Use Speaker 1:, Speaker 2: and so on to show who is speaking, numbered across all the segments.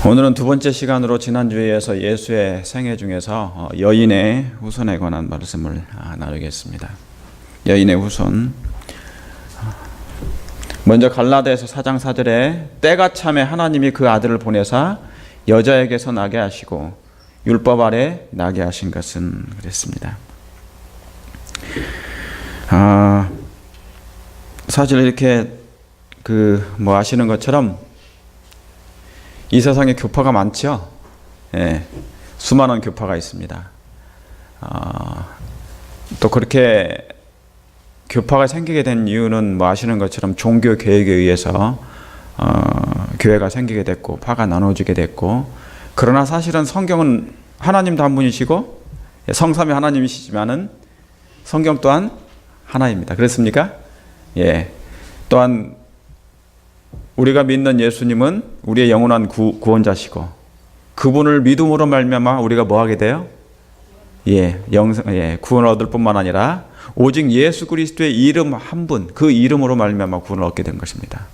Speaker 1: 오늘은 두 번째 시간으로 지난주에 이어서 예수의 생애 중에서 여인의 후손에 관한 말씀을 나누겠습니다. 여인의 후손. 먼저 갈라디아서 4장 4절에 때가 참에 하나님이 그 아들을 보내사 여자에게서 나게 하시고 율법 아래 나게 하신 것은 그랬습니다. 사실 이렇게 아시는 것처럼 이 세상에 교파가 많죠. 예, 수많은 교파가 있습니다. 또 그렇게 교파가 생기게 된 이유는 아시는 것처럼 종교 개혁에 의해서 교회가 생기게 됐고 파가 나눠지게 됐고, 그러나 사실은 성경은 하나님도 한 분이시고 성삼위 하나님이시지만은 성경 또한 하나입니다. 그렇습니까? 예. 또한 우리가 믿는 예수님은 우리의 영원한 구원자시고 그분을 믿음으로 말미암아 우리가 뭐하게 돼요? 구원을 얻을 뿐만 아니라 오직 예수 그리스도의 이름 한 분, 그 이름으로 말미암아 구원을 얻게 된 것입니다.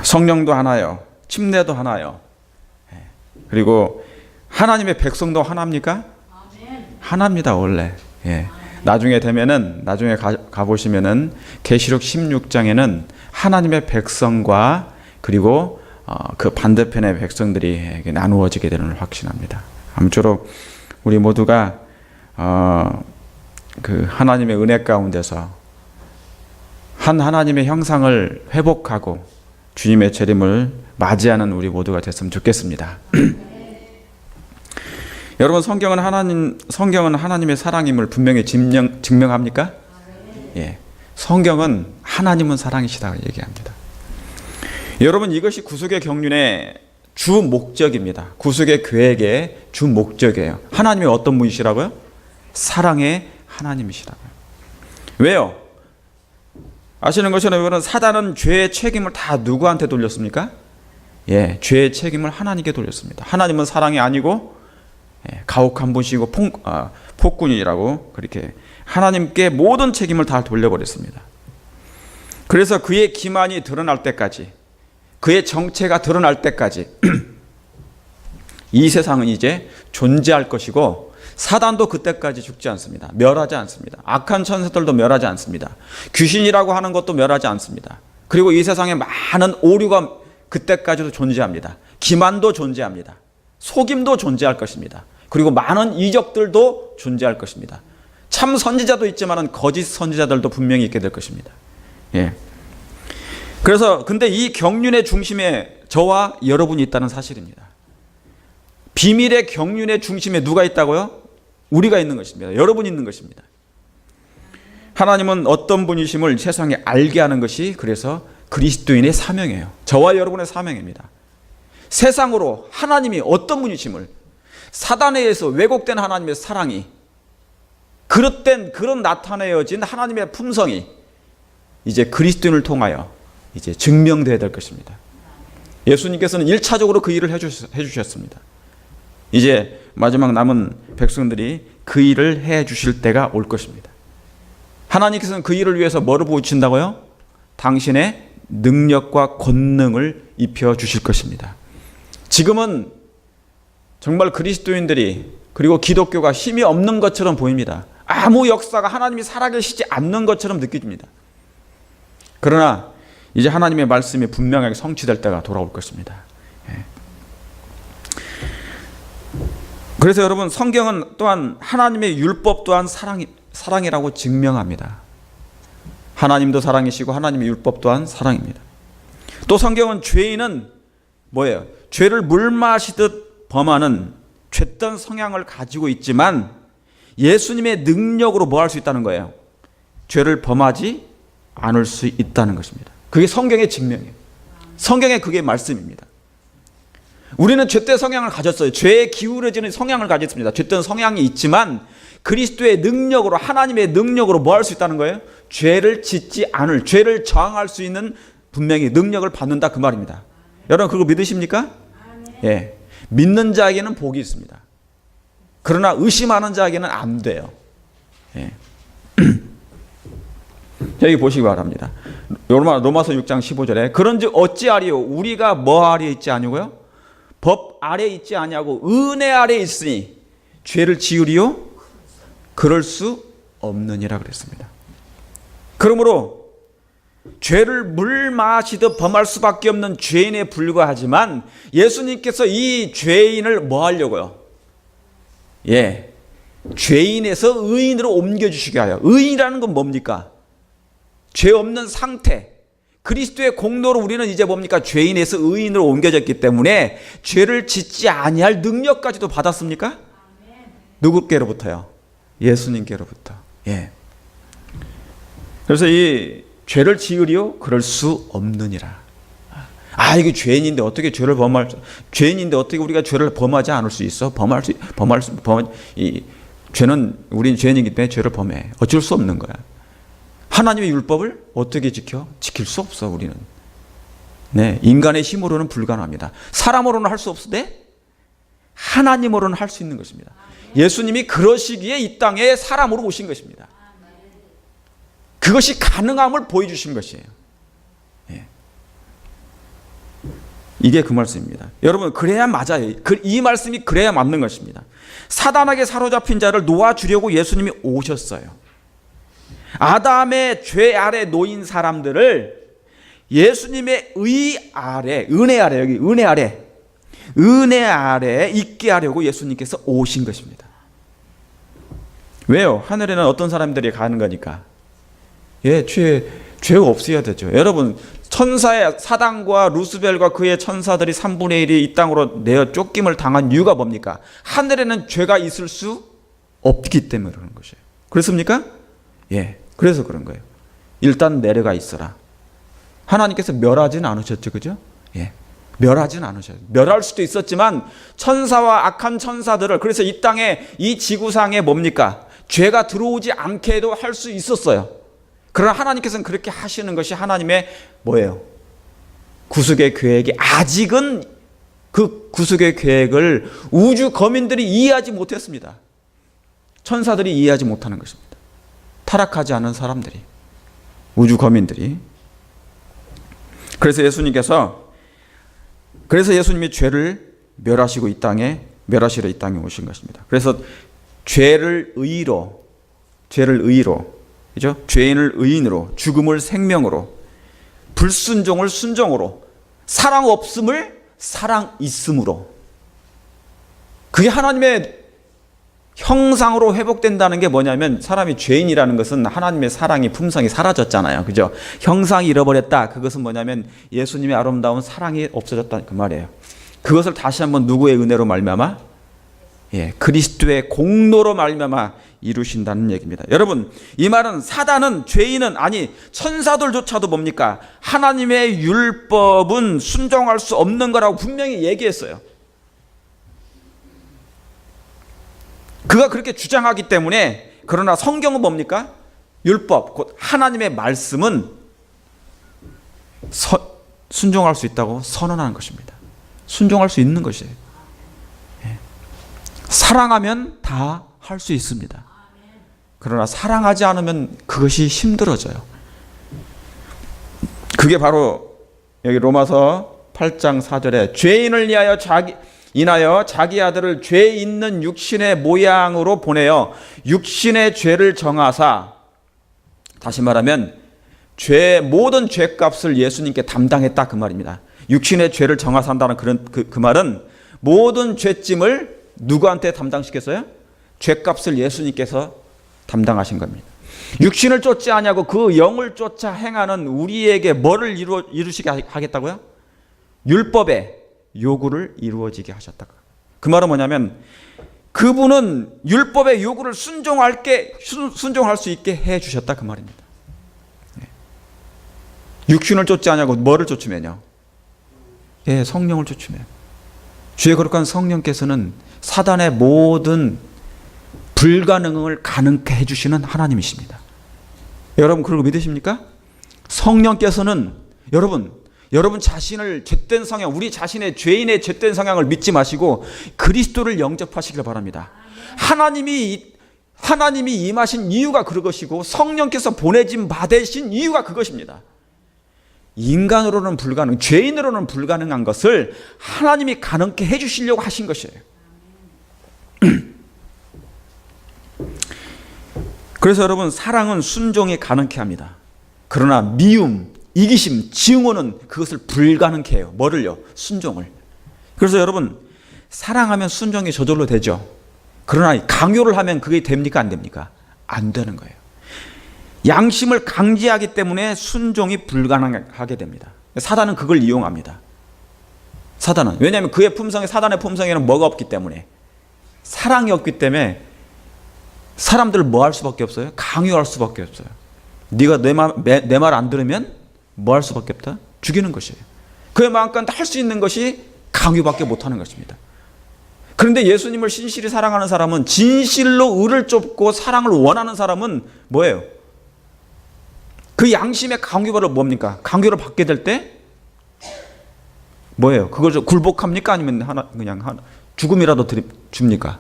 Speaker 1: 성령도 하나요, 침례도 하나요. 그리고 하나님의 백성도 하나입니까? 하나입니다, 원래. 나중에 가보시면은 계시록 16장에는 하나님의 백성과 그리고 그 반대편의 백성들이 나누어지게 되는 걸 확신합니다. 아무쪼록 우리 모두가 그 하나님의 은혜 가운데서 한 하나님의 형상을 회복하고 주님의 재림을 맞이하는 우리 모두가 됐으면 좋겠습니다. 여러분, 성경은 하나님의 사랑임을 분명히 증명합니까? 예. 성경은 하나님은 사랑이시다고 얘기합니다. 여러분, 이것이 구속의 경륜의 주 목적입니다. 구속의 계획의 주 목적이에요. 하나님이 어떤 분이시라고요? 사랑의 하나님이시라고요. 왜요? 아시는 것처럼 여러분, 사단은 죄의 책임을 다 누구한테 돌렸습니까? 죄의 책임을 하나님께 돌렸습니다. 하나님은 사랑이 아니고 가혹한 분이시고 폭군이라고 그렇게 하나님께 모든 책임을 다 돌려버렸습니다. 그래서 그의 기만이 드러날 때까지, 그의 정체가 드러날 때까지 이 세상은 이제 존재할 것이고 사단도 그때까지 죽지 않습니다. 멸하지 않습니다. 악한 천사들도 멸하지 않습니다. 귀신이라고 하는 것도 멸하지 않습니다. 그리고 이 세상에 많은 오류가 그때까지도 존재합니다. 기만도 존재합니다. 속임도 존재할 것입니다. 그리고 많은 이적들도 존재할 것입니다. 참 선지자도 있지만 거짓 선지자들도 분명히 있게 될 것입니다. 그래서 근데 이 경륜의 중심에 저와 여러분이 있다는 사실입니다. 비밀의 경륜의 중심에 누가 있다고요? 우리가 있는 것입니다. 여러분이 있는 것입니다. 하나님은 어떤 분이심을 세상에 알게 하는 것이 그래서 그리스도인의 사명이에요. 저와 여러분의 사명입니다. 세상으로 하나님이 어떤 분이심을, 사단에 의해서 왜곡된 하나님의 사랑이, 그런 나타내어진 하나님의 품성이 이제 그리스도인을 통하여 이제 증명되어야 될 것입니다. 예수님께서는 1차적으로 그 일을 해주셨습니다. 이제 마지막 남은 백성들이 그 일을 해주실 때가 올 것입니다. 하나님께서는 그 일을 위해서 뭐를 보여주신다고요? 당신의 능력과 권능을 입혀주실 것입니다. 지금은 정말 그리스도인들이 그리고 기독교가 힘이 없는 것처럼 보입니다. 아무 역사가 하나님이 살아계시지 않는 것처럼 느껴집니다. 그러나 이제 하나님의 말씀이 분명하게 성취될 때가 돌아올 것입니다. 그래서 여러분, 성경은 또한 하나님의 율법 또한 사랑이라고 증명합니다. 하나님도 사랑이시고 하나님의 율법 또한 사랑입니다. 또 성경은 죄인은 뭐예요? 죄를 물 마시듯 범하는 죄된 성향을 가지고 있지만 예수님의 능력으로 뭐 할 수 있다는 거예요? 죄를 범하지 않을 수 있다는 것입니다. 그게 성경의 증명이에요. 성경의 그게 말씀입니다. 우리는 죄된 성향을 가졌어요. 죄에 기울어지는 성향을 가졌습니다. 죄된 성향이 있지만 그리스도의 능력으로, 하나님의 능력으로 뭐 할 수 있다는 거예요? 죄를 짓지 않을, 죄를 저항할 수 있는 분명히 능력을 받는다, 그 말입니다. 여러분, 그거 믿으십니까? 믿는 자에게는 복이 있습니다. 그러나 의심하는 자에게는 안 돼요. 여기 보시기 바랍니다. 로마서 6장 15절에 그런즉 어찌하리요 우리가 뭐 아래에 있지 아니고요 법 아래에 있지 아니하고 은혜 아래에 있으니 죄를 지으리요 그럴 수 없느니라 그랬습니다. 그러므로 죄를 물 마시듯 범할 수밖에 없는 죄인에 불과하지만 예수님께서 이 죄인을 뭐 하려고요? 죄인에서 의인으로 옮겨주시게 하여. 의인이라는 건 뭡니까? 죄 없는 상태. 그리스도의 공로로 우리는 이제 뭡니까? 죄인에서 의인으로 옮겨졌기 때문에 죄를 짓지 아니할 능력까지도 받았습니까? 누구께로부터요? 예수님께로부터. 그래서 이 죄를 지으리요? 그럴 수 없느니라. 이게 죄인인데 어떻게 죄인인데 어떻게 우리가 죄를 범하지 않을 수 있어? 죄는 우린 죄인이기 때문에 죄를 범해. 어쩔 수 없는 거야. 하나님의 율법을 어떻게 지킬 수 없어, 우리는. 인간의 힘으로는 불가능합니다. 사람으로는 할 수 없으되 하나님으로는 할 수 있는 것입니다. 예수님이 그러시기에 이 땅에 사람으로 오신 것입니다. 그것이 가능함을 보여주신 것이에요. 이게 그 말씀입니다. 여러분, 그래야 맞아요. 이 말씀이 그래야 맞는 것입니다. 사단에게 사로잡힌 자를 놓아주려고 예수님이 오셨어요. 아담의 죄 아래 놓인 사람들을 예수님의 의 아래, 은혜 아래, 여기 은혜 아래 있게 하려고 예수님께서 오신 것입니다. 왜요? 하늘에는 어떤 사람들이 가는 거니까. 죄가 없어야 되죠. 여러분, 천사의 사단과 루스벨과 그의 천사들이 3분의 1이 이 땅으로 내어 쫓김을 당한 이유가 뭡니까? 하늘에는 죄가 있을 수 없기 때문에 그러는 것이에요. 그렇습니까? 그래서 그런 거예요. 일단 내려가 있어라. 하나님께서 멸하지는 않으셨죠, 그죠? 멸하지는 않으셨어요. 멸할 수도 있었지만 천사와 악한 천사들을, 그래서 이 땅에, 이 지구상에 뭡니까? 죄가 들어오지 않게도 할 수 있었어요. 그러나 하나님께서는 그렇게 하시는 것이 하나님의 뭐예요? 구속의 계획이, 아직은 그 구속의 계획을 우주 거민들이 이해하지 못했습니다. 천사들이 이해하지 못하는 것입니다. 타락하지 않은 사람들이, 우주 거민들이. 그래서 예수님이 죄를 멸하시러 이 땅에 오신 것입니다. 그래서 죄를 의로, 그죠? 죄인을 의인으로, 죽음을 생명으로, 불순종을 순종으로, 사랑 없음을 사랑 있음으로. 그게 하나님의 형상으로 회복된다는 게 뭐냐면, 사람이 죄인이라는 것은 하나님의 사랑이, 품성이 사라졌잖아요. 그죠? 형상이 잃어버렸다. 그것은 뭐냐면 예수님의 아름다운 사랑이 없어졌다, 그 말이에요. 그것을 다시 한번 누구의 은혜로 말미암아? 그리스도의 공로로 말미암아 이루신다는 얘기입니다. 여러분, 이 말은 사단은, 죄인은, 아니 천사들조차도 뭡니까? 하나님의 율법은 순종할 수 없는 거라고 분명히 얘기했어요. 그가 그렇게 주장하기 때문에. 그러나 성경은 뭡니까? 율법, 곧 하나님의 말씀은 순종할 수 있다고 선언하는 것입니다. 순종할 수 있는 것이에요. 사랑하면 다 할 수 있습니다. 그러나 사랑하지 않으면 그것이 힘들어져요. 그게 바로 여기 로마서 8장 4절에 죄인을 인하여 자기 아들을 죄 있는 육신의 모양으로 보내어 육신의 죄를 정하사, 다시 말하면 모든 죄값을 예수님께 담당했다, 그 말입니다. 육신의 죄를 정하사 한다는 그 말은 모든 죄짐을 누구한테 담당시켰어요? 죄값을 예수님께서 담당하신 겁니다. 육신을 쫓지 아니하고 그 영을 쫓아 행하는 우리에게 뭐를 이루시게 하겠다고요? 율법의 요구를 이루어지게 하셨다. 그 말은 뭐냐면, 그분은 율법의 요구를 순종할 수 있게 해 주셨다, 그 말입니다. 육신을 쫓지 아니하고 뭐를 쫓으면요? 성령을 쫓으면. 주의 거룩한 성령께서는 사단의 모든 불가능을 가능케 해주시는 하나님이십니다. 여러분, 그걸 믿으십니까? 성령께서는 여러분 자신을 죄된 성향, 우리 자신의 죄인의 죄된 성향을 믿지 마시고 그리스도를 영접하시길 바랍니다. 하나님이 하나님이 임하신 이유가 그것이고 성령께서 보내진 받으신 이유가 그것입니다. 인간으로는 불가능, 죄인으로는 불가능한 것을 하나님이 가능케 해주시려고 하신 것이에요. 그래서 여러분, 사랑은 순종이 가능케 합니다. 그러나 미움, 이기심, 증오는 그것을 불가능케 해요. 뭐를요? 순종을. 그래서 여러분, 사랑하면 순종이 저절로 되죠. 그러나 강요를 하면 그게 됩니까? 안 됩니까? 안 되는 거예요. 양심을 강제하기 때문에 순종이 불가능하게 됩니다. 사단은 그걸 이용합니다. 사단은. 왜냐하면 그의 품성에, 사단의 품성에는 뭐가 없기 때문에, 사랑이 없기 때문에 사람들을 뭐 할 수밖에 없어요? 강요할 수밖에 없어요. 네가 내 말 안 들으면 뭐 할 수밖에 없다? 죽이는 것이에요. 그의 마음가운데 할 수 있는 것이 강요밖에 못하는 것입니다. 그런데 예수님을 신실히 사랑하는 사람은, 진실로 의를 쫓고 사랑을 원하는 사람은 뭐예요? 그 양심의 강요를 뭡니까? 강요를 받게 될 때 뭐예요? 그걸 굴복합니까? 아니면 그냥 죽음이라도 줍니까?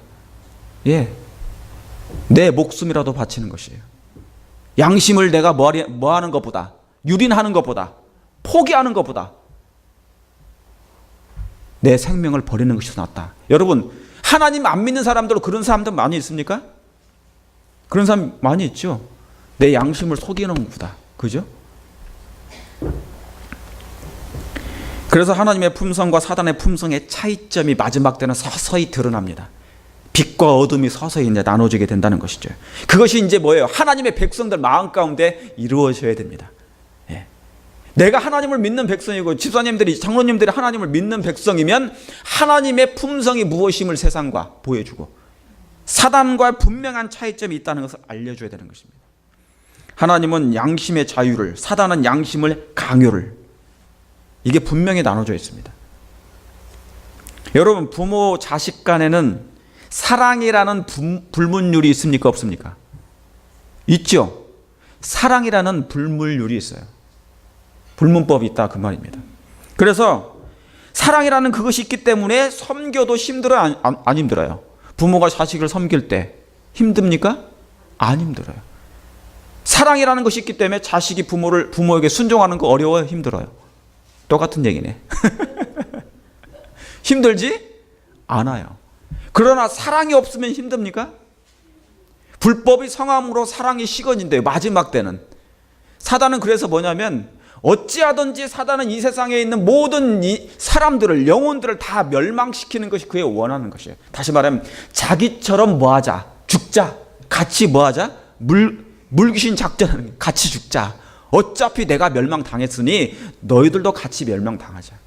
Speaker 1: 예, 내 목숨이라도 바치는 것이에요. 양심을 내가 뭐 하는 것보다, 유린하는 것보다, 포기하는 것보다 내 생명을 버리는 것이 더 낫다. 여러분, 하나님 안 믿는 사람들로 그런 사람들 많이 있습니까? 그런 사람 많이 있죠. 내 양심을 속이는 것보다. 그죠? 그래서 하나님의 품성과 사단의 품성의 차이점이 마지막 때는 서서히 드러납니다. 빛과 어둠이 서서히 이제 나눠지게 된다는 것이죠. 그것이 이제 뭐예요? 하나님의 백성들 마음 가운데 이루어져야 됩니다. 예. 내가 하나님을 믿는 백성이고 집사님들이, 장로님들이 하나님을 믿는 백성이면 하나님의 품성이 무엇임을 세상과 보여주고 사단과 분명한 차이점이 있다는 것을 알려줘야 되는 것입니다. 하나님은 양심의 자유를, 사단은 양심을 강요를, 이게 분명히 나눠져 있습니다. 여러분, 부모 자식 간에는 사랑이라는 불문율이 있습니까? 없습니까? 있죠. 사랑이라는 불문율이 있어요. 불문법이 있다, 그 말입니다. 그래서 사랑이라는 그것이 있기 때문에 섬겨도 힘들어요? 안 힘들어요? 부모가 자식을 섬길 때 힘듭니까? 안 힘들어요. 사랑이라는 것이 있기 때문에 자식이 부모에게 순종하는 거 어려워요? 힘들어요? 똑같은 얘기네. 힘들지 않아요. 그러나 사랑이 없으면 힘듭니까? 불법이 성함으로 사랑이 식어진대요. 마지막 때는. 사단은 그래서 뭐냐면, 어찌하든지 사단은 이 세상에 있는 모든 이 사람들을, 영혼들을 다 멸망시키는 것이 그의 원하는 것이에요. 다시 말하면 자기처럼 뭐하자, 죽자, 같이 뭐하자, 물귀신 작전하는, 같이 죽자. 어차피 내가 멸망당했으니 너희들도 같이 멸망당하자.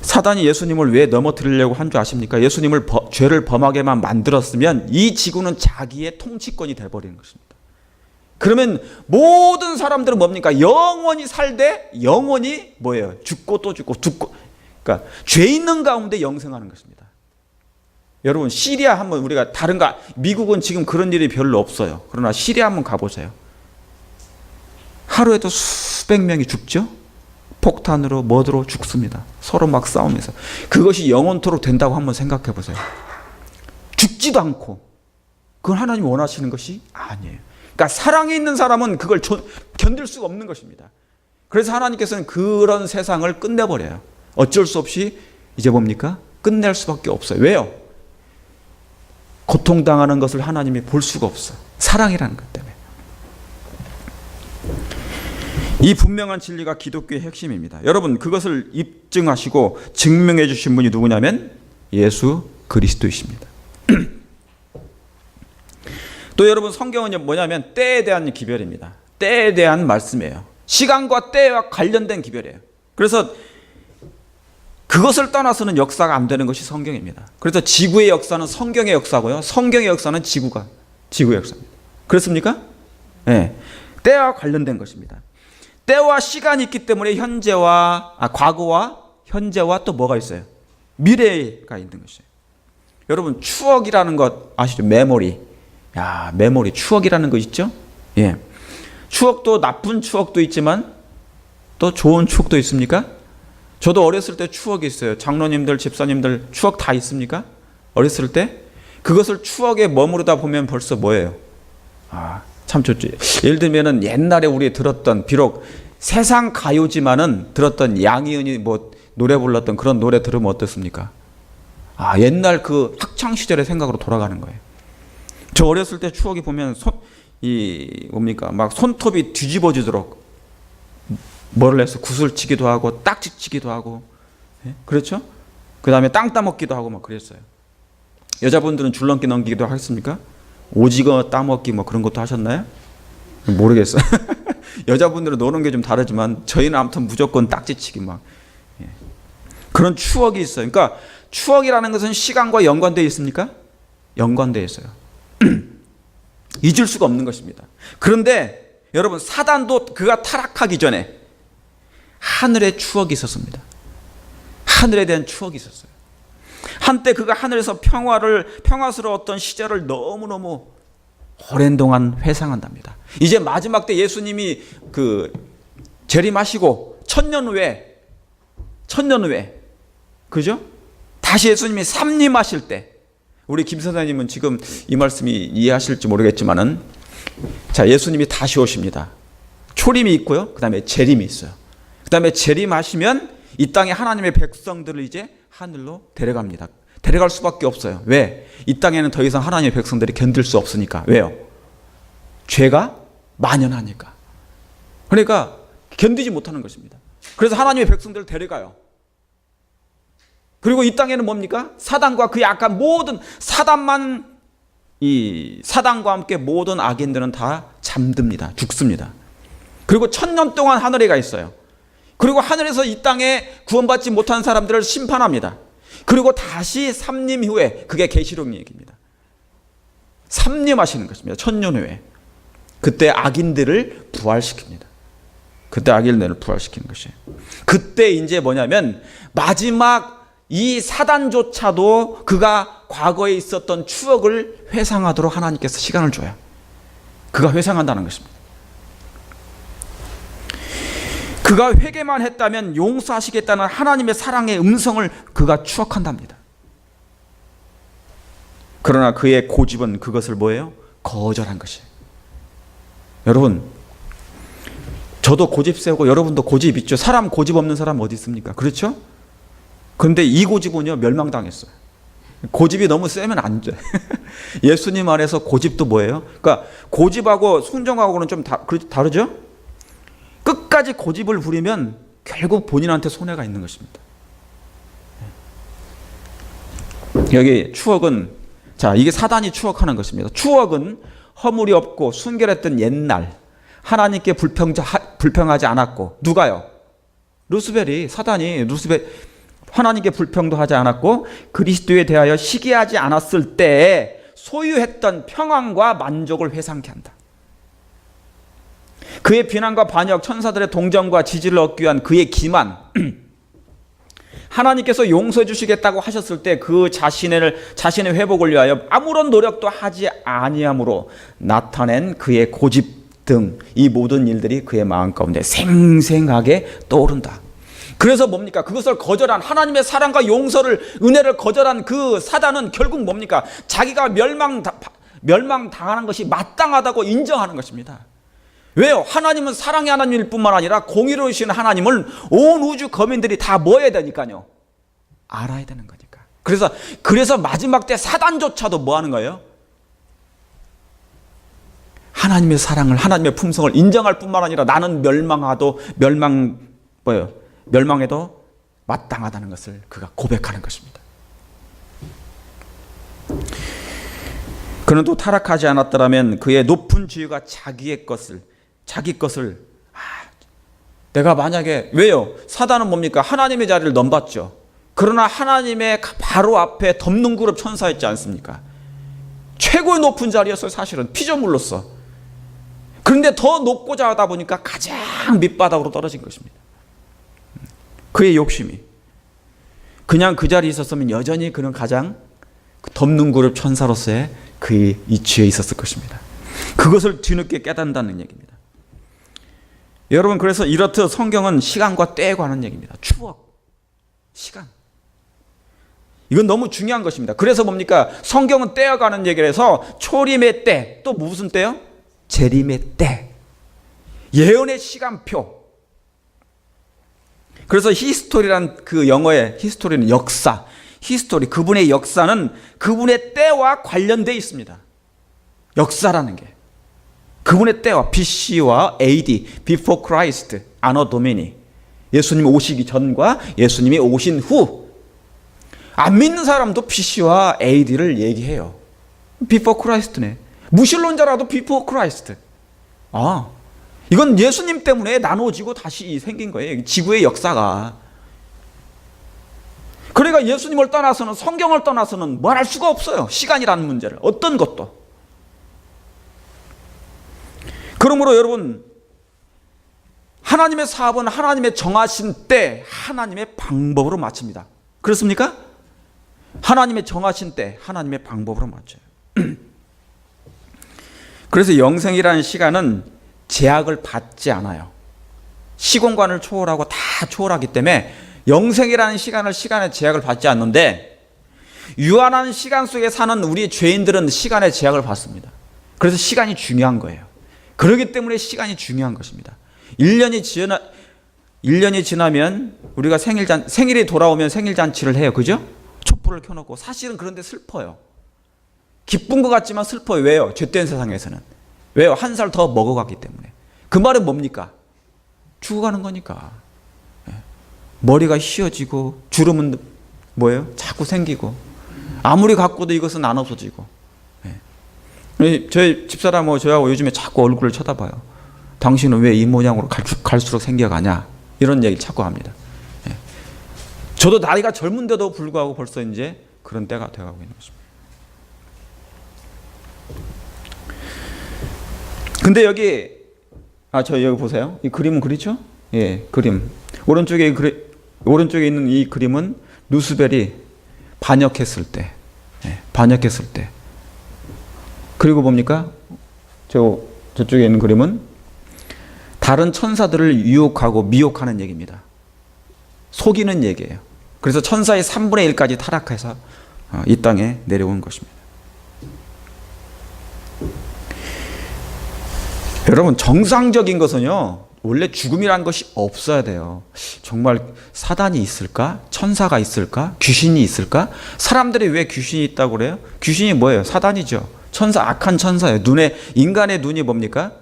Speaker 1: 사단이 예수님을 왜 넘어뜨리려고 한 줄 아십니까? 예수님을 죄를 범하게만 만들었으면 이 지구는 자기의 통치권이 돼버리는 것입니다. 그러면 모든 사람들은 뭡니까? 영원히 살되 영원히 뭐예요? 죽고 또 죽고, 그러니까 죄 있는 가운데 영생하는 것입니다. 여러분, 시리아 한번, 우리가 미국은 지금 그런 일이 별로 없어요. 그러나 시리아 한번 가보세요. 하루에도 수백 명이 죽죠? 폭탄으로, 뭐로 죽습니다. 서로 막 싸우면서. 그것이 영원토록 된다고 한번 생각해 보세요. 죽지도 않고. 그건 하나님이 원하시는 것이 아니에요. 그러니까 사랑이 있는 사람은 그걸 견딜 수가 없는 것입니다. 그래서 하나님께서는 그런 세상을 끝내버려요. 어쩔 수 없이 이제 뭡니까? 끝낼 수밖에 없어요. 왜요? 고통당하는 것을 하나님이 볼 수가 없어요. 사랑이라는 것 때문에. 이 분명한 진리가 기독교의 핵심입니다. 여러분, 그것을 입증하시고 증명해 주신 분이 누구냐면 예수 그리스도이십니다. 또 여러분, 성경은 뭐냐면 때에 대한 기별입니다. 때에 대한 말씀이에요. 시간과 때와 관련된 기별이에요. 그래서 그것을 떠나서는 역사가 안 되는 것이 성경입니다. 그래서 지구의 역사는 성경의 역사고요, 성경의 역사는 지구의 역사입니다. 그렇습니까? 네. 때와 관련된 것입니다. 때와 시간이 있기 때문에 과거와 현재와 또 뭐가 있어요? 미래가 있는 것이에요. 여러분, 추억이라는 것 아시죠? 메모리, 추억이라는 거 있죠? 예. 추억도 나쁜 추억도 있지만 또 좋은 추억도 있습니까? 저도 어렸을 때 추억이 있어요. 장로님들, 집사님들 추억 다 있습니까? 어렸을 때? 그것을 추억에 머무르다 보면 벌써 뭐예요? 참 좋지. 예를 들면은 옛날에 우리 들었던, 비록 세상 가요지만은 들었던 양희은이 뭐 노래 불렀던 그런 노래 들으면 어떻습니까? 옛날 그 학창 시절의 생각으로 돌아가는 거예요. 저 어렸을 때 추억이 보면 막 손톱이 뒤집어지도록 뭐를 해서 구슬치기도 하고 딱지치기도 하고, 그렇죠? 그 다음에 땅 따먹기도 하고 막 그랬어요. 여자분들은 줄넘기 넘기기도 하셨습니까? 오징어 따먹기 뭐 그런 것도 하셨나요? 모르겠어요. 여자분들은 노는 게 좀 다르지만 저희는 아무튼 무조건 딱지치기 막 그런 추억이 있어요. 그러니까 추억이라는 것은 시간과 연관되어 있습니까? 연관되어 있어요. 잊을 수가 없는 것입니다. 그런데 여러분, 사단도 그가 타락하기 전에 하늘에 추억이 있었습니다. 하늘에 대한 추억이 있었어요. 한때 그가 하늘에서 평화스러웠던 시절을 너무너무 오랜 동안 회상한답니다. 이제 마지막 때 예수님이 재림하시고 천년 후에 그죠? 다시 예수님이 삼림하실 때, 우리 김 선생님은 지금 이 말씀이 이해하실지 모르겠지만은, 자, 예수님이 다시 오십니다. 초림이 있고요. 그 다음에 재림이 있어요. 그 다음에 재림하시면 이 땅에 하나님의 백성들을 이제 하늘로 데려갑니다. 데려갈 수밖에 없어요. 왜? 이 땅에는 더 이상 하나님의 백성들이 견딜 수 없으니까. 왜요? 죄가 만연하니까. 그러니까 견디지 못하는 것입니다. 그래서 하나님의 백성들을 데려가요. 그리고 이 땅에는 뭡니까? 사단과 그 약한 모든 사단과 함께 모든 악인들은 다 잠듭니다. 죽습니다. 그리고 1000년 동안 하늘에 가 있어요. 그리고 하늘에서 이 땅에 구원받지 못한 사람들을 심판합니다. 그리고 다시 삼림 후에, 그게 계시록 얘기입니다. 삼림하시는 것입니다. 1000년 후에. 그때 악인들을 부활시킵니다. 그때 악인들을 부활시키는 것이에요. 그때 이제 뭐냐면 마지막 이 사단조차도 그가 과거에 있었던 추억을 회상하도록 하나님께서 시간을 줘요. 그가 회상한다는 것입니다. 그가 회개만 했다면 용서하시겠다는 하나님의 사랑의 음성을 그가 추억한답니다. 그러나 그의 고집은 그것을 뭐예요? 거절한 것이에요. 여러분, 저도 고집 세우고 여러분도 고집 있죠. 사람 고집 없는 사람 어디 있습니까? 그렇죠? 그런데 이 고집은요, 멸망당했어요. 고집이 너무 세면 안 돼. 예수님 안에서 고집도 뭐예요? 그러니까 고집하고 순종하고는 좀 다르죠? 끝까지 고집을 부리면 결국 본인한테 손해가 있는 것입니다. 여기 추억은, 자, 이게 사단이 추억하는 것입니다. 추억은 허물이 없고 순결했던 옛날, 하나님께 불평하지 않았고, 누가요? 루스벨이, 사단이 하나님께 불평도 하지 않았고 그리스도에 대하여 시기하지 않았을 때에 소유했던 평안과 만족을 회상케 한다. 그의 비난과 반역, 천사들의 동정과 지지를 얻기 위한 그의 기만, 하나님께서 용서해 주시겠다고 하셨을 때 그 자신의 회복을 위하여 아무런 노력도 하지 아니함으로 나타낸 그의 고집 등 이 모든 일들이 그의 마음 가운데 생생하게 떠오른다. 그래서 뭡니까? 그것을 거절한, 하나님의 사랑과 용서를, 은혜를 거절한 그 사단은 결국 뭡니까? 자기가 멸망당하는 것이 마땅하다고 인정하는 것입니다. 왜요? 하나님은 사랑의 하나님일 뿐만 아니라 공의로우신 하나님을 온 우주 거민들이 다 뭐 해야 되니까요? 알아야 되는 거니까. 그래서 마지막 때 사단조차도 뭐 하는 거예요? 하나님의 사랑을, 하나님의 품성을 인정할 뿐만 아니라 나는 멸망에도 마땅하다는 것을 그가 고백하는 것입니다. 그는 또 타락하지 않았더라면 그의 높은 지위가 자기 것을 내가 만약에, 왜요? 사단은 뭡니까? 하나님의 자리를 넘봤죠. 그러나 하나님의 바로 앞에 덮는 그룹 천사였지 않습니까? 최고의 높은 자리였어요. 사실은 피조물로서. 그런데 더 높고자 하다 보니까 가장 밑바닥으로 떨어진 것입니다. 그의 욕심이. 그냥 그 자리에 있었으면 여전히 그는 가장 덮는 그룹 천사로서의 그의 이치에 있었을 것입니다. 그것을 뒤늦게 깨닫는다는 얘기입니다. 여러분, 그래서 이렇듯 성경은 시간과 때에 관한 얘기입니다. 추억, 시간. 이건 너무 중요한 것입니다. 그래서 뭡니까? 성경은 떼어가는 얘기를 해서 초림의 때, 또 무슨 때요? 재림의 때. 예언의 시간표. 그래서 히스토리란 그 영어의 히스토리는 역사, 히스토리, 그분의 역사는 그분의 때와 관련되어 있습니다. 역사라는 게 그분의 때와 BC와 AD, Before Christ, Anno Domini, 예수님이 오시기 전과 예수님이 오신 후. 안 믿는 사람도 BC와 AD를 얘기해요. Before Christ네. 무신론자라도 Before Christ. 이건 예수님 때문에 나눠지고 다시 생긴 거예요. 지구의 역사가. 그러니까 예수님을 떠나서는, 성경을 떠나서는 뭘 할 수가 없어요. 시간이라는 문제를. 어떤 것도. 그러므로 여러분, 하나님의 사업은 하나님의 정하신 때, 하나님의 방법으로 마칩니다. 그렇습니까? 하나님의 정하신 때, 하나님의 방법으로 맞춰요. 그래서 영생이라는 시간은 제약을 받지 않아요. 시공간을 초월하고 다 초월하기 때문에 영생이라는 시간의 제약을 받지 않는데, 유한한 시간 속에 사는 우리 죄인들은 시간의 제약을 받습니다. 그래서 시간이 중요한 거예요. 그렇기 때문에 시간이 중요한 것입니다. 1년이 지나면 우리가 생일이 돌아오면 생일잔치를 해요. 그죠? 촛불을 켜놓고. 사실은 그런데 슬퍼요. 기쁜 것 같지만 슬퍼요. 왜요? 죄된 세상에서는. 왜요? 한 살 더 먹어갔기 때문에. 그 말은 뭡니까? 죽어가는 거니까. 머리가 휘어지고 주름은 뭐예요? 자꾸 생기고. 아무리 갖고도 이것은 안 없어지고. 저희 집사람하고 저하고 요즘에 자꾸 얼굴을 쳐다봐요. 당신은 왜 이 모양으로 갈수록 생겨가냐? 이런 얘기를 자꾸 합니다. 저도 나이가 젊은데도 불구하고 벌써 이제 그런 때가 되어가고 있는 것입니다. 근데 여기 여기 보세요. 이 그림은 그리죠? 예, 그림. 오른쪽에 있는 이 그림은 루스벨이 반역했을 때. 반역했을 때. 그리고 뭡니까? 저쪽에 있는 그림은 다른 천사들을 유혹하고 미혹하는 얘기입니다. 속이는 얘기예요. 그래서 천사의 3분의 1까지 타락해서 이 땅에 내려온 것입니다. 여러분, 정상적인 것은요, 원래 죽음이란 것이 없어야 돼요. 정말 사단이 있을까? 천사가 있을까? 귀신이 있을까? 사람들이 왜 귀신이 있다고 그래요? 귀신이 뭐예요? 사단이죠. 천사, 악한 천사예요. 인간의 눈이 뭡니까?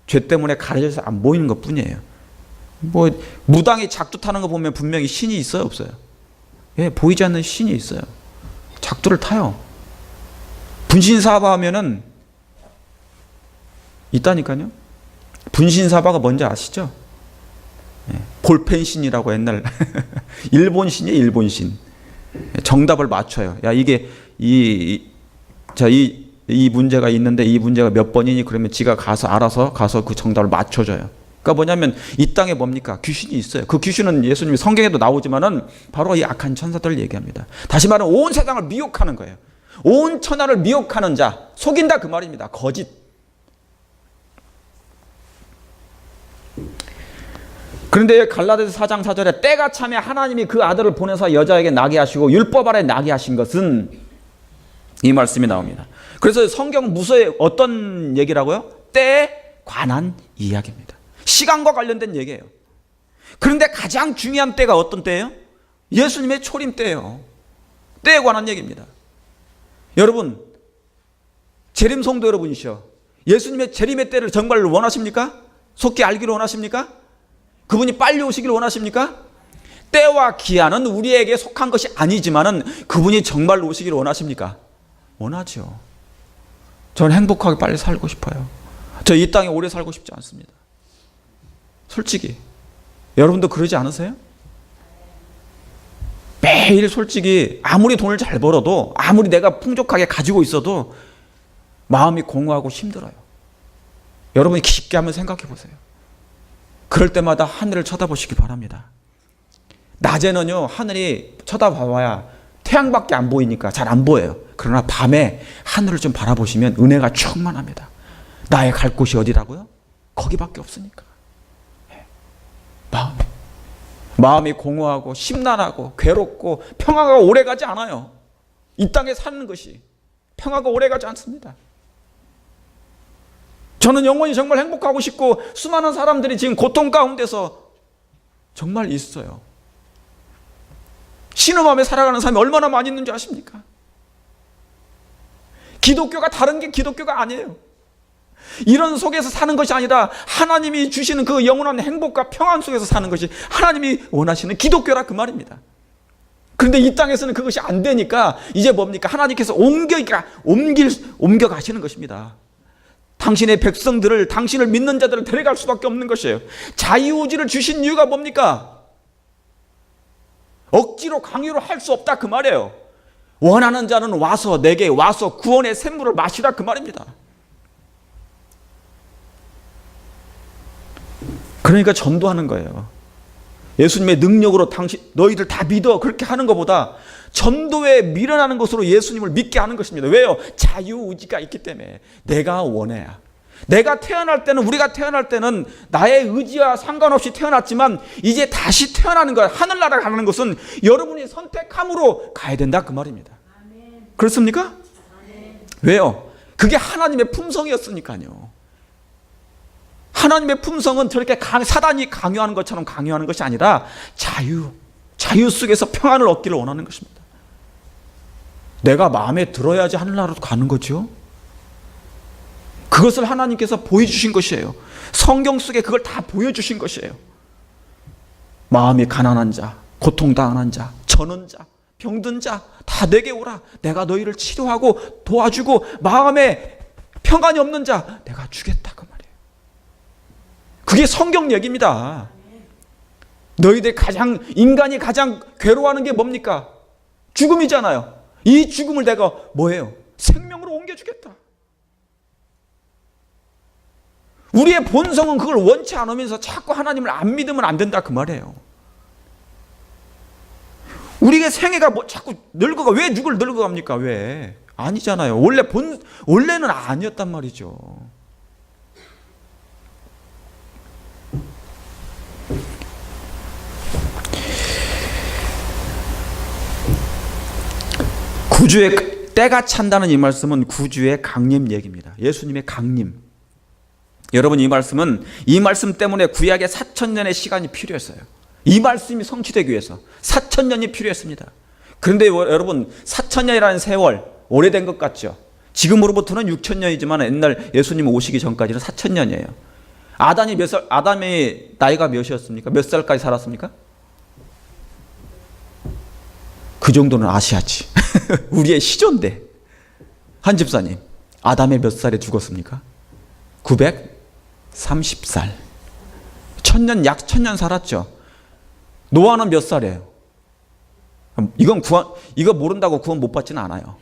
Speaker 1: 죄 때문에 가려져서 안 보이는 것 뿐이에요. 무당이 작두 타는 거 보면 분명히 신이 있어요, 없어요? 예, 보이지 않는 신이 있어요. 작두를 타요. 분신사바 하면은 있다니까요. 분신사바가 뭔지 아시죠? 예, 볼펜신이라고 옛날 일본신이에요, 일본신. 정답을 맞춰요. 야, 이게 이 문제가 있는데 이 문제가 몇 번이니? 그러면 지가 알아서 가서 그 정답을 맞춰줘요. 그러니까 뭐냐면 이 땅에 뭡니까? 귀신이 있어요. 그 귀신은 예수님이 성경에도 나오지만은 바로 이 악한 천사들을 얘기합니다. 다시 말하면 온 세상을 미혹하는 거예요. 온 천하를 미혹하는 자, 속인다 그 말입니다. 거짓. 그런데 갈라디아서 4장 4절에 때가 차면 하나님이 그 아들을 보내서 여자에게 나게 하시고 율법 아래 나게 하신 것은, 이 말씀이 나옵니다. 그래서 성경 무서에 어떤 얘기라고요? 때에 관한 이야기입니다. 시간과 관련된 얘기예요. 그런데 가장 중요한 때가 어떤 때예요? 예수님의 초림 때예요. 때에 관한 얘기입니다. 여러분, 재림 성도 여러분이시여, 예수님의 재림의 때를 정말 원하십니까? 속히 알기를 원하십니까? 그분이 빨리 오시기를 원하십니까? 때와 기한은 우리에게 속한 것이 아니지만은 그분이 정말 오시기를 원하십니까? 원하죠. 저는 행복하게 빨리 살고 싶어요. 저 이 땅에 오래 살고 싶지 않습니다. 솔직히 여러분도 그러지 않으세요? 매일 솔직히 아무리 돈을 잘 벌어도, 아무리 내가 풍족하게 가지고 있어도 마음이 공허하고 힘들어요. 여러분이 깊게 한번 생각해 보세요. 그럴 때마다 하늘을 쳐다보시기 바랍니다. 낮에는요, 하늘이 쳐다봐야 태양밖에 안 보이니까 잘 안 보여요. 그러나 밤에 하늘을 좀 바라보시면 은혜가 충만합니다. 나의 갈 곳이 어디라고요? 거기밖에 없으니까. 마음이 공허하고 심란하고 괴롭고 평화가 오래가지 않아요. 이 땅에 사는 것이 평화가 오래가지 않습니다. 저는 영원히 정말 행복하고 싶고 수많은 사람들이 지금 고통 가운데서 정말 있어요. 신음하며 살아가는 사람이 얼마나 많이 있는지 아십니까? 기독교가 다른 게 기독교가 아니에요. 이런 속에서 사는 것이 아니라 하나님이 주시는 그 영원한 행복과 평안 속에서 사는 것이 하나님이 원하시는 기독교라 그 말입니다. 그런데 이 땅에서는 그것이 안 되니까 이제 뭡니까? 하나님께서 옮겨 가시는 것입니다. 당신의 백성들을, 당신을 믿는 자들을 데려갈 수밖에 없는 것이에요. 자유의지를 주신 이유가 뭡니까? 억지로 강요를 할 수 없다 그 말이에요. 원하는 자는 와서 내게 와서 구원의 샘물을 마시라 그 말입니다. 그러니까 전도하는 거예요. 예수님의 능력으로 너희들 다 믿어 그렇게 하는 것보다 전도에 미련하는 것으로 예수님을 믿게 하는 것입니다. 왜요? 자유의지가 있기 때문에. 내가 원해야. 내가 태어날 때는, 우리가 태어날 때는 나의 의지와 상관없이 태어났지만 이제 다시 태어나는 것, 하늘나라 가는 것은 여러분이 선택함으로 가야 된다 그 말입니다. 그렇습니까? 왜요? 그게 하나님의 품성이었으니까요. 하나님의 품성은 저렇게 사단이 강요하는 것처럼 강요하는 것이 아니라 자유 속에서 평안을 얻기를 원하는 것입니다. 내가 마음에 들어야지 하늘나라로 가는 거죠. 그것을 하나님께서 보여주신 것이에요. 성경 속에 그걸 다 보여주신 것이에요. 마음이 가난한 자, 고통당한 자, 저는 자, 병든 자 다 내게 오라. 내가 너희를 치료하고 도와주고 마음에 평안이 없는 자 내가 주겠다 그 말이에요. 그게 성경 얘기입니다. 너희들 인간이 가장 괴로워하는 게 뭡니까? 죽음이잖아요. 이 죽음을 내가 뭐예요? 생명으로 옮겨주겠다. 우리의 본성은 그걸 원치 않으면서 자꾸 하나님을 안 믿으면 안 된다 그 말이에요. 우리의 생애가 자꾸 늙어가. 왜 누굴 늙어갑니까? 왜? 아니잖아요. 원래는 아니었단 말이죠. 구주의 때가 찬다는 이 말씀은 구주의 강림 얘기입니다. 예수님의 강림. 여러분 이 말씀 때문에 구약의 4,000년의 시간이 필요했어요. 이 말씀이 성취되기 위해서 4,000년이 필요했습니다. 그런데 여러분 4,000년이라는 세월 오래된 것 같죠? 지금으로부터는 6,000년이지만 옛날 예수님 오시기 전까지는 4,000년이에요. 아담의 나이가 몇이었습니까? 몇 살까지 살았습니까? 그 정도는 아셔야지. 우리의 시조인데. 한 집사님, 아담이 몇 살에 죽었습니까? 930살. 약 1,000년 살았죠. 노아는 몇 살이에요? 이거 모른다고 구원 못 받지는 않아요.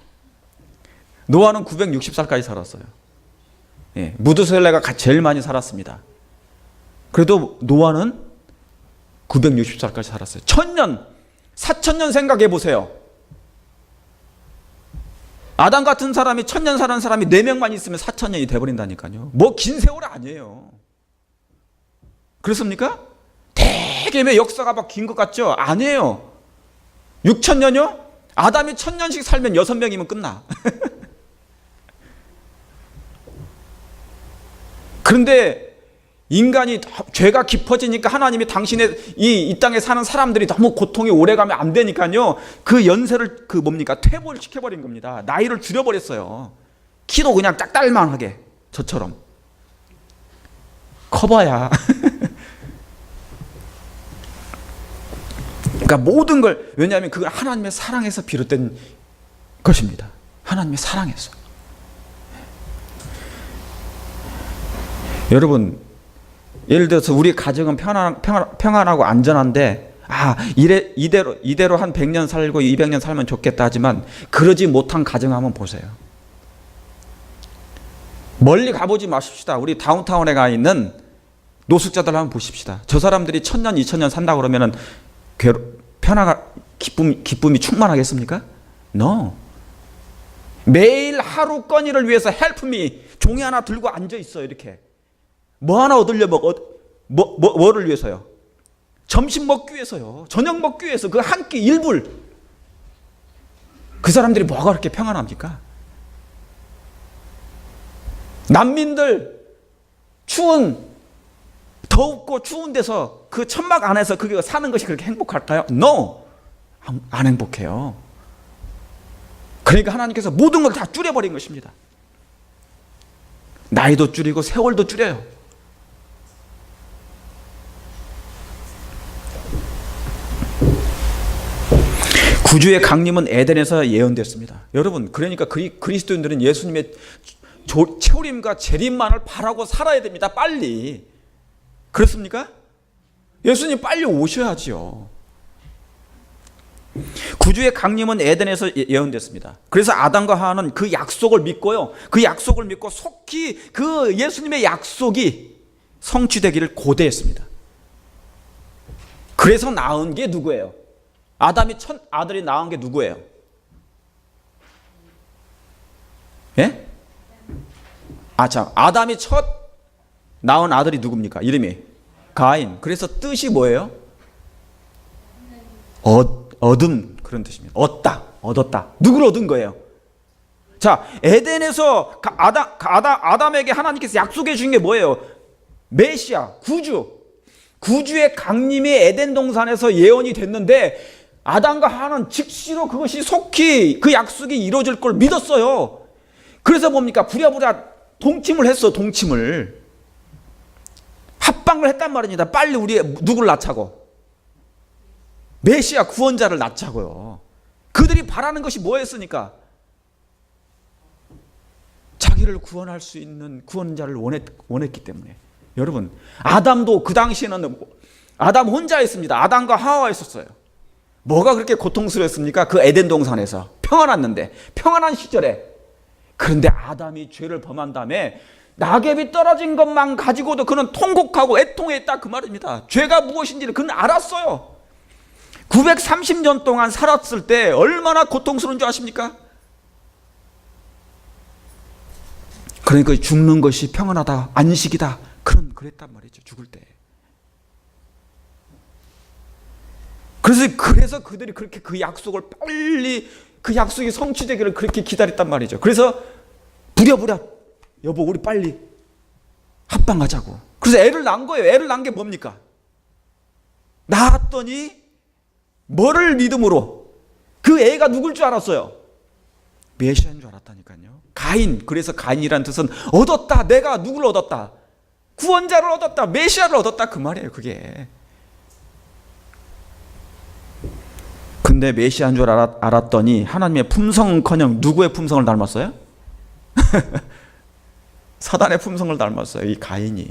Speaker 1: 노아는 960살까지 살았어요. 예, 무드셀라가 제일 많이 살았습니다. 그래도 노아는 960살까지 살았어요. 1,000년, 4,000년 생각해 보세요. 아담 같은 사람이 1,000년 사는 사람이 4명만 있으면 4,000년이 돼버린다니까요. 뭐 긴 세월 아니에요. 그렇습니까? 되게 왜 역사가 막 긴 것 같죠? 아니에요. 6,000년이요? 아담이 1,000년씩 살면 6명이면 끝나. 그런데 인간이 죄가 깊어지니까 하나님이 당신의 이 땅에 사는 사람들이 너무 고통이 오래가면 안 되니까요. 그 연세를 퇴보를 시켜버린 겁니다. 나이를 줄여버렸어요. 키도 그냥 짝달만하게 저처럼. 커봐야. 그러니까 모든 걸, 왜냐하면 그건 하나님의 사랑에서 비롯된 것입니다. 하나님의 사랑에서. 여러분, 예를 들어서 우리 가정은 평안하고 안전한데 이대로 한 100년 살고 200년 살면 좋겠다 하지만 그러지 못한 가정 한번 보세요. 멀리 가보지 마십시다. 우리 다운타운에 가 있는 노숙자들 한번 보십시다. 저 사람들이 1,000년, 2,000년 산다고 그러면은 기쁨이 충만하겠습니까? No. 매일 하루 건의를 위해서 help me 종이 하나 들고 앉아 있어. 이렇게 뭐 하나 얻으려고 뭐를 위해서요? 점심 먹기 위해서요. 저녁 먹기 위해서 그 한 끼 1불. 그 사람들이 뭐가 그렇게 평안합니까? 난민들 추운 덥고 추운 데서 그 천막 안에서 그게 사는 것이 그렇게 행복할까요? No! 안 행복해요. 그러니까 하나님께서 모든 걸 다 줄여버린 것입니다. 나이도 줄이고 세월도 줄여요. 구주의 강림은 에덴에서 예언됐습니다. 여러분, 그러니까 그리스도인들은 예수님의 초림과 재림만을 바라고 살아야 됩니다. 빨리. 그렇습니까? 예수님 빨리 오셔야지요. 구주의 강림은 에덴에서 예언됐습니다. 그래서 아담과 하와는 그 약속을 믿고요. 그 약속을 믿고 속히 그 예수님의 약속이 성취되기를 고대했습니다. 그래서 낳은 게 누구예요? 아담이 첫 아들이 낳은 게 누구예요? 예? 아담이 첫 낳은 아들이 누굽니까? 이름이 가인. 그래서 뜻이 뭐예요? 얻음, 그런 뜻입니다. 얻었다. 누구를 얻은 거예요? 자, 에덴에서 아담에게 하나님께서 약속해 주신 게 뭐예요? 메시아, 구주의 강림이 에덴 동산에서 예언이 됐는데 아담과 하와는 즉시로 그것이 속히 그 약속이 이루어질 걸 믿었어요. 그래서 뭡니까? 부랴부랴 동침을 했어. 동침을 합방을 했단 말입니다. 빨리 우리 누굴 낳자고? 메시아 구원자를 낳자고요. 그들이 바라는 것이 뭐였습니까? 자기를 구원할 수 있는 구원자를 원했기 때문에. 여러분, 아담도 그 당시에는 아담 혼자였습니다. 아담과 하와였었어요. 뭐가 그렇게 고통스러웠습니까? 그 에덴 동산에서 평안했는데, 평안한 시절에. 그런데 아담이 죄를 범한 다음에 낙엽이 떨어진 것만 가지고도 그는 통곡하고 애통했다, 그 말입니다. 죄가 무엇인지를 그는 알았어요. 930년 동안 살았을 때 얼마나 고통스러운 줄 아십니까? 그러니까 죽는 것이 평안하다, 안식이다, 그랬단 말이죠. 죽을 때. 그래서 그들이 그렇게 그 약속을 빨리, 그 약속이 성취되기를 그렇게 기다렸단 말이죠. 그래서 부랴부랴 여보 우리 빨리 합방하자고. 그래서 애를 낳은 거예요. 애를 낳은 게 뭡니까? 낳았더니 뭐를 믿음으로? 그 애가 누굴 줄 알았어요? 메시아인 줄 알았다니까요. 가인. 그래서 가인이란 뜻은 얻었다. 내가 누굴 얻었다? 구원자를 얻었다. 메시아를 얻었다, 그 말이에요. 그게. 근데 메시아인 줄 알았더니 하나님의 품성은커녕 누구의 품성을 닮았어요? 사단의 품성을 닮았어요. 이 가인이.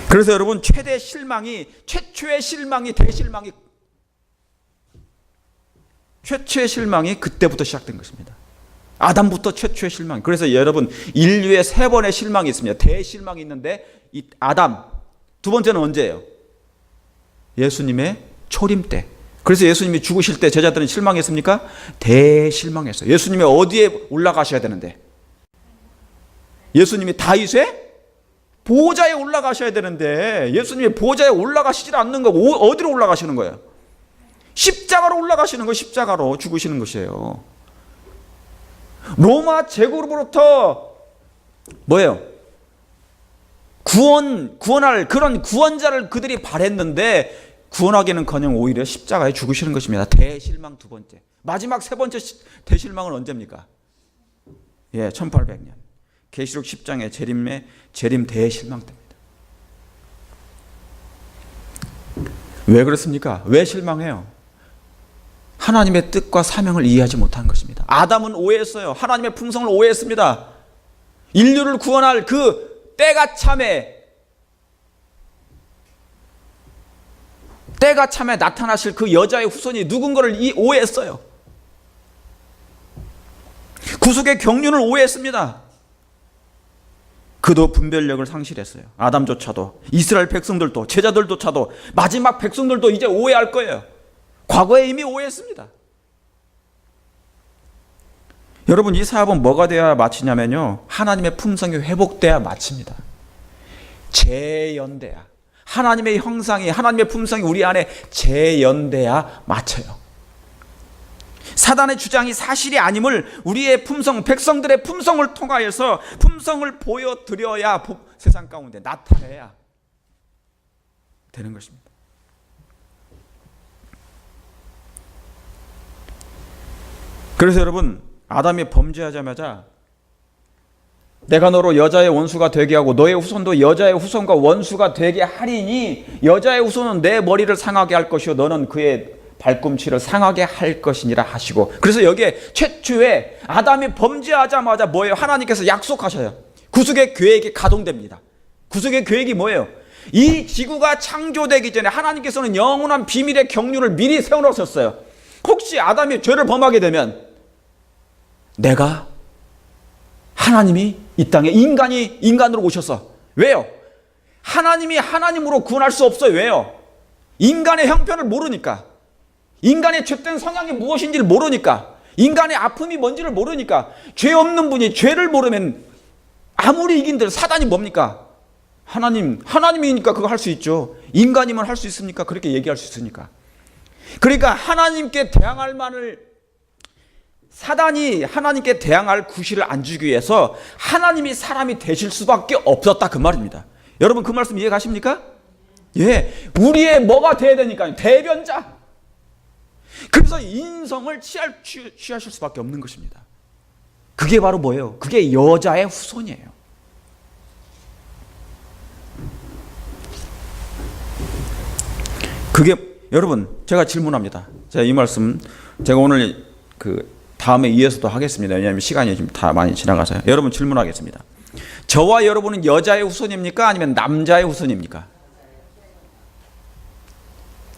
Speaker 1: 그래서 여러분, 최초의 실망이 그때부터 시작된 것입니다. 아담부터 최초의 실망. 그래서 여러분, 인류의 3번의 실망이 있습니다. 대실망이 있는데 이 아담. 두 번째는 언제예요? 예수님의 초림 때. 그래서 예수님이 죽으실 때 제자들은 실망했습니까? 대실망했어요. 예수님이 어디에 올라가셔야 되는데? 예수님이 다윗의 보좌에 올라가셔야 되는데 예수님이 보좌에 올라가시질 않는 거고 어디로 올라가시는 거예요? 십자가로 올라가시는 거예요. 십자가로 죽으시는 것이에요. 로마 제국으로부터 뭐예요? 구원할 그런 구원자를 그들이 바랬는데 구원하기는커녕 오히려 십자가에 죽으시는 것입니다. 대실망 두 번째. 마지막 세 번째 대실망은 언제입니까? 1800년. 계시록 10장의 재림 대실망 때입니다. 왜 그렇습니까? 왜 실망해요? 하나님의 뜻과 사명을 이해하지 못한 것입니다. 아담은 오해했어요. 하나님의 품성을 오해했습니다. 인류를 구원할 그 때가 참에 나타나실 그 여자의 후손이 누군가를 오해했어요. 구속의 경륜을 오해했습니다. 그도 분별력을 상실했어요. 아담조차도, 이스라엘 백성들도, 제자들조차도, 마지막 백성들도 이제 오해할 거예요. 과거에 이미 오해했습니다. 여러분, 이 사업은 뭐가 돼야 마치냐면요, 하나님의 품성이 회복돼야 마칩니다. 재연돼야, 하나님의 형상이, 하나님의 품성이 우리 안에 재연돼야 맞춰요. 사단의 주장이 사실이 아님을 우리의 품성, 백성들의 품성을 통하여서 품성을 보여드려야 세상 가운데 나타내야 되는 것입니다. 그래서 여러분, 아담이 범죄하자마자 내가 너로 여자의 원수가 되게 하고 너의 후손도 여자의 후손과 원수가 되게 하리니 여자의 후손은 내 머리를 상하게 할 것이요 너는 그의 발꿈치를 상하게 할 것이니라 하시고, 그래서 여기에 최초에 아담이 범죄하자마자 뭐예요? 하나님께서 약속하셔요. 구속의 계획이 가동됩니다. 구속의 계획이 뭐예요? 이 지구가 창조되기 전에 하나님께서는 영원한 비밀의 경륜을 미리 세워놓으셨어요. 혹시 아담이 죄를 범하게 되면 하나님이 이 땅에 인간으로 오셔서, 왜요? 하나님이 하나님으로 구원할 수 없어요. 왜요? 인간의 형편을 모르니까, 인간의 죄된 성향이 무엇인지를 모르니까, 인간의 아픔이 뭔지를 모르니까. 죄 없는 분이 죄를 모르면 아무리 이긴들 사단이 뭡니까? 하나님이니까 그거 할 수 있죠. 인간이면 할 수 있습니까? 그렇게 얘기할 수 있으니까. 그러니까 하나님께 대항할 만을, 사단이 하나님께 대항할 구실을 안 주기 위해서 하나님이 사람이 되실 수밖에 없었다, 그 말입니다. 여러분, 그 말씀 이해 가십니까? 예, 우리의 뭐가 돼야 되니까요? 대변자. 그래서 인성을 취하실 수밖에 없는 것입니다. 그게 바로 뭐예요? 그게 여자의 후손이에요. 그게, 여러분, 제가 질문합니다. 제가 이 말씀 제가 오늘 다음에 이어서도 하겠습니다. 왜냐하면 시간이 지금 다 많이 지나가서요. 여러분, 질문하겠습니다. 저와 여러분은 여자의 후손입니까? 아니면 남자의 후손입니까?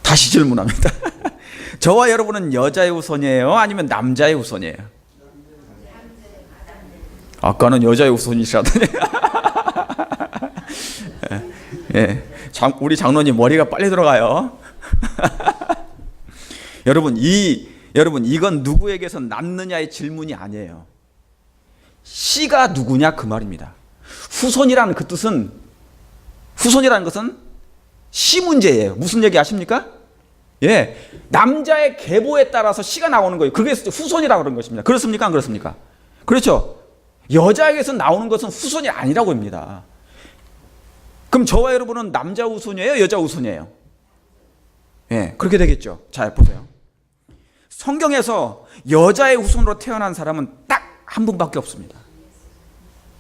Speaker 1: 다시 질문합니다. 저와 여러분은 여자의 후손이에요? 아니면 남자의 후손이에요? 아까는 여자의 후손이시라더니. 예, 우리 장로님 머리가 빨리 들어가요. 여러분, 이건 누구에게서 낳느냐의 질문이 아니에요. 씨가 누구냐, 그 말입니다. 후손이라는 그 뜻은, 후손이라는 것은 씨 문제예요. 무슨 얘기 아십니까? 예, 남자의 계보에 따라서 씨가 나오는 거예요. 그게 후손이라고 그런 것입니다. 그렇습니까? 안 그렇습니까? 그렇죠. 여자에게서 나오는 것은 후손이 아니라고 합니다. 그럼 저와 여러분은 남자 후손이에요? 여자 후손이에요? 예, 그렇게 되겠죠. 자, 보세요. 성경에서 여자의 후손으로 태어난 사람은 딱 한 분밖에 없습니다.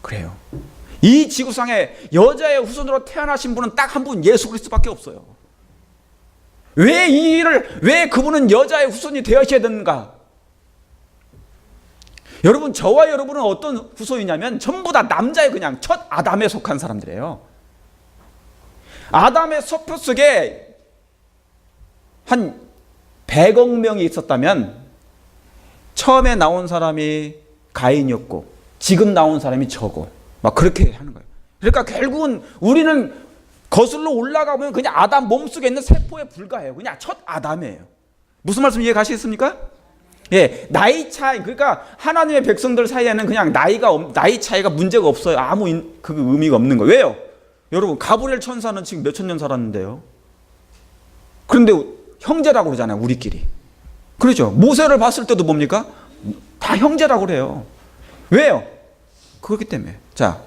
Speaker 1: 그래요. 이 지구상에 여자의 후손으로 태어나신 분은 딱 한 분, 예수 그리스도밖에 없어요. 왜 그분은 여자의 후손이 되어셔야 되는가? 여러분, 저와 여러분은 어떤 후손이냐면 전부 다 남자의 그냥 첫 아담에 속한 사람들이에요. 아담의 서표 속에 한 100억 명이 있었다면 처음에 나온 사람이 가인이었고 지금 나온 사람이 저고 막 그렇게 하는 거예요. 그러니까 결국은 우리는 거슬러 올라가면 그냥 아담 몸속에 있는 세포에 불과해요. 그냥 첫 아담이에요. 무슨 말씀 이해 가시겠습니까? 예, 나이 차이, 그러니까 하나님의 백성들 사이에는 그냥 나이 차이가 문제가 없어요. 아무 그 의미가 없는 거예요. 왜요? 여러분, 가브리엘 천사는 지금 몇천 년 살았는데요. 그런데 형제라고 그러잖아요, 우리끼리. 그렇죠? 모세를 봤을 때도 뭡니까? 다 형제라고 그래요. 왜요? 그렇기 때문에. 자,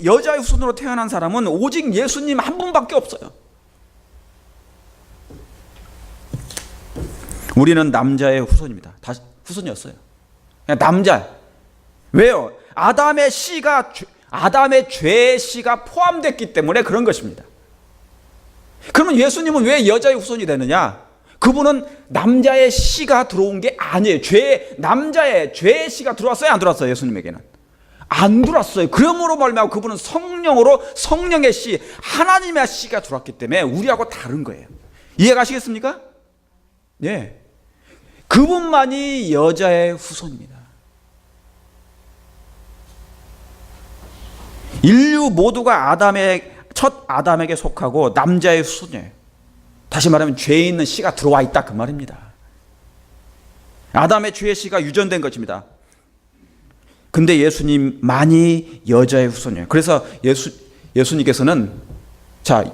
Speaker 1: 여자의 후손으로 태어난 사람은 오직 예수님 한 분밖에 없어요. 우리는 남자의 후손입니다. 다 후손이었어요. 그냥 남자. 왜요? 아담의 죄의 씨가 포함됐기 때문에 그런 것입니다. 그러면 예수님은 왜 여자의 후손이 되느냐? 그분은 남자의 씨가 들어온 게 아니에요. 남자의 죄의 씨가 들어왔어요? 안 들어왔어요? 예수님에게는 안 들어왔어요. 그러므로 말미암아 그분은 성령의 씨, 하나님의 씨가 들어왔기 때문에 우리하고 다른 거예요. 이해가시겠습니까? 예, 그분만이 여자의 후손입니다. 인류 모두가 첫 아담에게 속하고 남자의 후손이에요. 다시 말하면 죄에 있는 씨가 들어와 있다, 그 말입니다. 아담의 죄의 씨가 유전된 것입니다. 근데 예수님만이 여자의 후손이에요. 그래서 예수님께서는 자,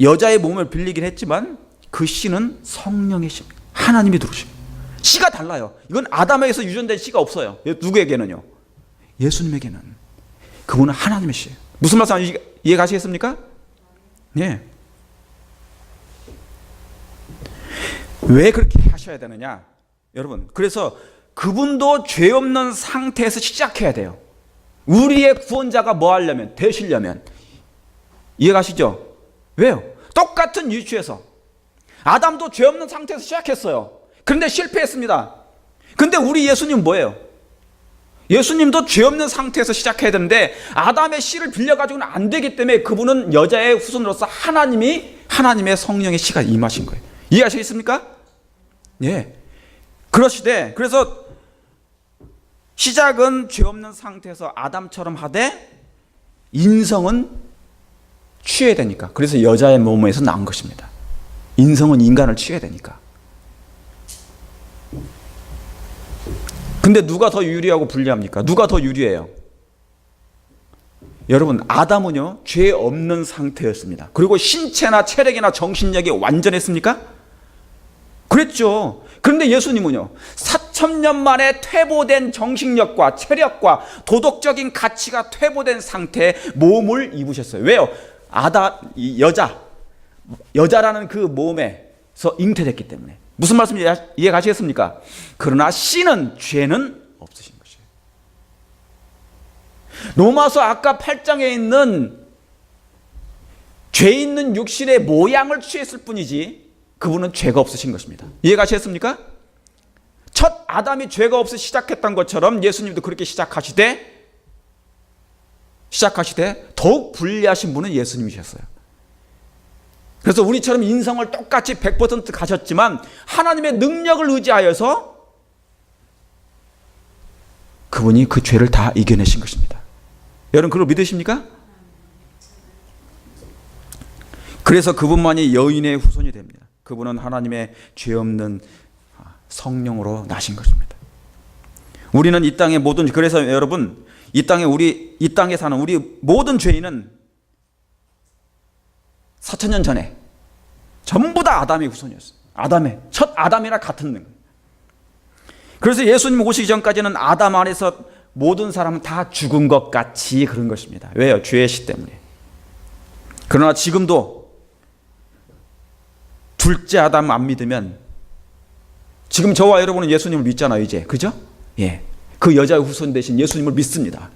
Speaker 1: 여자의 몸을 빌리긴 했지만 그 씨는 성령의 씨, 하나님이 들어오십니다. 씨가 달라요. 이건 아담에게서 유전된 씨가 없어요. 누구에게는요? 예수님에게는. 그분은 하나님의 씨예요. 무슨 말씀 이해 가시겠습니까? 네. 왜 그렇게 하셔야 되느냐? 여러분, 그래서 그분도 죄 없는 상태에서 시작해야 돼요. 우리의 구원자가 뭐 하려면, 되시려면. 이해 가시죠? 왜요? 똑같은 유추에서 아담도 죄 없는 상태에서 시작했어요. 그런데 실패했습니다. 근데 우리 예수님 뭐예요? 예수님도 죄 없는 상태에서 시작해야 되는데 아담의 씨를 빌려가지고는 안 되기 때문에 그분은 여자의 후손으로서 하나님의 성령의 씨가 임하신 거예요. 이해하시겠습니까? 예. 그러시되, 그래서 시작은 죄 없는 상태에서 아담처럼 하되 인성은 취해야 되니까. 그래서 여자의 몸에서 나온 것입니다. 인성은 인간을 취해야 되니까. 근데 누가 더 유리하고 불리합니까? 누가 더 유리해요? 여러분, 아담은요, 죄 없는 상태였습니다. 그리고 신체나 체력이나 정신력이 완전했습니까? 그랬죠. 그런데 예수님은요, 4,000년 만에 퇴보된 정신력과 체력과 도덕적인 가치가 퇴보된 상태에 몸을 입으셨어요. 왜요? 여자라는 그 몸에서 잉태됐기 때문에. 무슨 말씀인지 이해 가시겠습니까? 그러나 씨는 죄는 없으신 것이에요. 로마서 아까 8장에 있는 죄 있는 육신의 모양을 취했을 뿐이지 그분은 죄가 없으신 것입니다. 이해 가시겠습니까? 첫 아담이 죄가 없이 시작했던 것처럼 예수님도 그렇게 시작하시되 더욱 불리하신 분은 예수님이셨어요. 그래서 우리처럼 인성을 똑같이 100% 가셨지만 하나님의 능력을 의지하여서 그분이 그 죄를 다 이겨내신 것입니다. 여러분 그걸 믿으십니까? 그래서 그분만이 여인의 후손이 됩니다. 그분은 하나님의 죄 없는 성령으로 나신 것입니다. 우리는 이 땅의 모든, 그래서 여러분 이 땅에 사는 우리 모든 죄인은 4,000년 전에 전부 다 아담의 후손이었어요. 첫 아담이나 같은 능. 그래서 예수님 오시기 전까지는 아담 안에서 모든 사람은 다 죽은 것 같이 그런 것입니다. 왜요? 죄의 시 때문에. 그러나 지금도 둘째 아담 안 믿으면, 지금 저와 여러분은 예수님을 믿잖아요, 이제. 그죠? 예. 그 여자의 후손 대신 예수님을 믿습니다.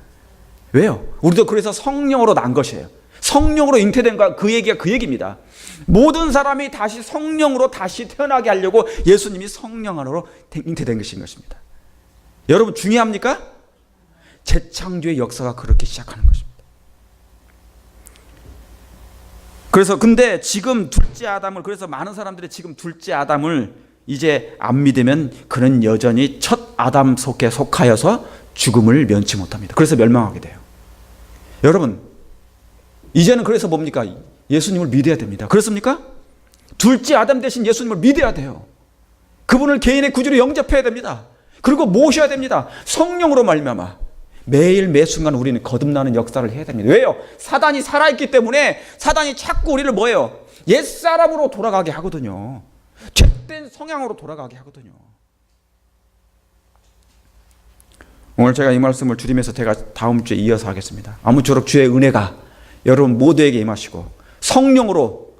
Speaker 1: 왜요? 우리도 그래서 성령으로 난 것이에요. 성령으로 잉태된 거, 그 얘기가 그 얘기입니다. 모든 사람이 다시 성령으로 다시 태어나게 하려고 예수님이 성령 안으로 잉태된 것인 것입니다. 여러분 중요합니까? 재창조의 역사가 그렇게 시작하는 것입니다. 그래서 근데 지금 둘째 아담을, 그래서 많은 사람들이 지금 둘째 아담을 이제 안 믿으면 그는 여전히 첫 아담 속에 속하여서 죽음을 면치 못합니다. 그래서 멸망하게 돼요. 여러분 이제는 그래서 뭡니까? 예수님을 믿어야 됩니다. 그렇습니까? 둘째 아담 대신 예수님을 믿어야 돼요. 그분을 개인의 구주로 영접해야 됩니다. 그리고 모셔야 됩니다. 성령으로 말미암아 매일 매순간 우리는 거듭나는 역사를 해야 됩니다. 왜요? 사단이 살아있기 때문에 사단이 자꾸 우리를 뭐예요? 옛사람으로 돌아가게 하거든요. 죄된 성향으로 돌아가게 하거든요. 오늘 제가 이 말씀을 줄이면서 제가 다음 주에 이어서 하겠습니다. 아무쪼록 주의 은혜가 여러분 모두에게 임하시고 성령으로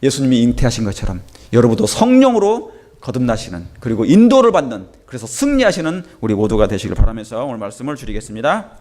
Speaker 1: 예수님이 잉태하신 것처럼 여러분도 성령으로 거듭나시는, 그리고 인도를 받는, 그래서 승리하시는 우리 모두가 되시길 바라면서 오늘 말씀을 줄이겠습니다.